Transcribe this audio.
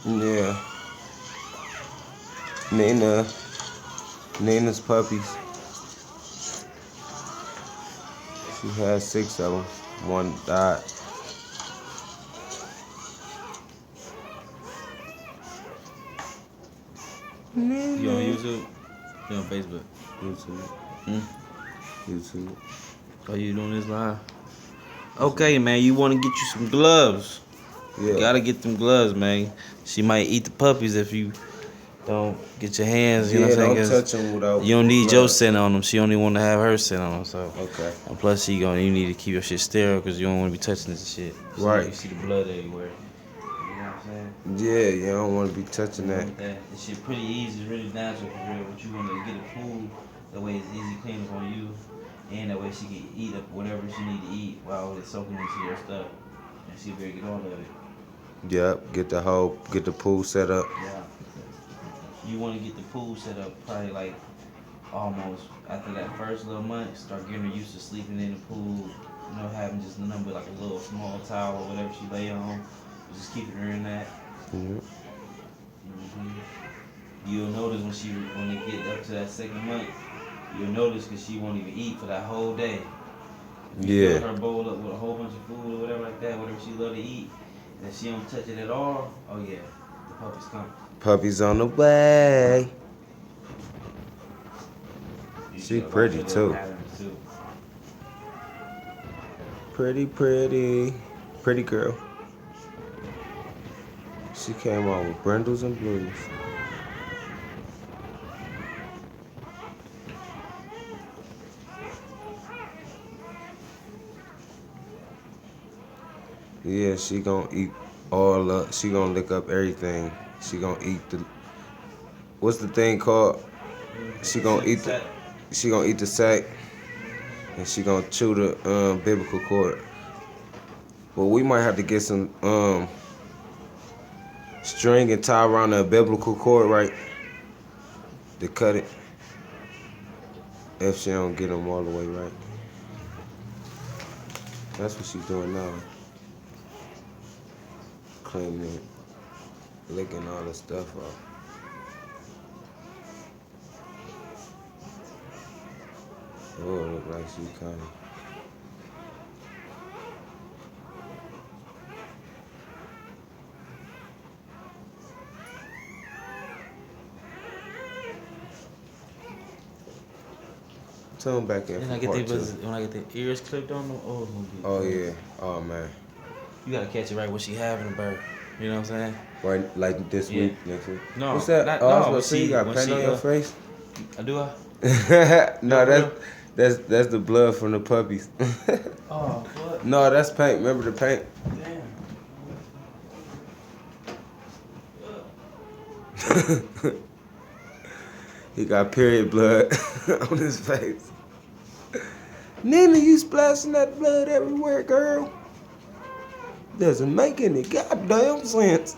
Yeah. Nina's puppies. She has 6 of them. One died. You on YouTube? You on Facebook? YouTube. YouTube. Oh, you doing this live? Okay, man. You want to get you some gloves? Yeah. You gotta get them gloves, man. She might eat the puppies if you don't get your hands. You know what I'm saying? Don't touch them without. You don't need gloves. your scent on them. She only want to have her scent on them. So. Okay. And plus, you need to keep your shit sterile because you don't want to be touching this shit. Right. You see the blood everywhere. You know what I'm saying? Yeah, you don't want to be touching that. This shit pretty easy. It's really natural for real. But you want to get a pool. That way it's easy cleaning on you. And that way she can eat up whatever she need to eat while it's soaking into your stuff. And she better get all of it. Yep, get the pool set up. Yeah. You want to get the pool set up probably like almost after that first little month. Start getting her used to sleeping in the pool. You know, having just nothing but like a little small towel or whatever she lay on. Just keeping her in that. Mm-hmm. You'll notice when they get up to that second month, you'll notice because she won't even eat for that whole day. If you fill her bowl up with a whole bunch of food or whatever like that, whatever she love to eat, and she don't touch it at all, oh yeah, the puppy's coming. Puppy's on the way. She pretty too. Pretty girl. She came out with brindles and blues. Yeah, she gonna eat all up. She gonna lick up everything. She gonna eat what's the thing called? She gonna eat the sack, and she gonna chew the biblical cord. But we might have to get some string and tie around the biblical cord, right? To cut it. If she don't get them all the way right. That's what she's doing now. Cleaning it, licking all the stuff off. Oh, it look like she kind of. Tell him back in. When I get the ears clipped on them, oh yeah, oh man. You gotta catch it right when she having a birth. You know what I'm saying? Right, like this week, next week. No, what's that? I was gonna say you got paint on your face. Do I? No, that's the blood from the puppies. Oh, what? No, that's paint. Remember the paint? Damn. He got period blood on his face. Nina, you splashing that blood everywhere, girl. Doesn't make any goddamn sense.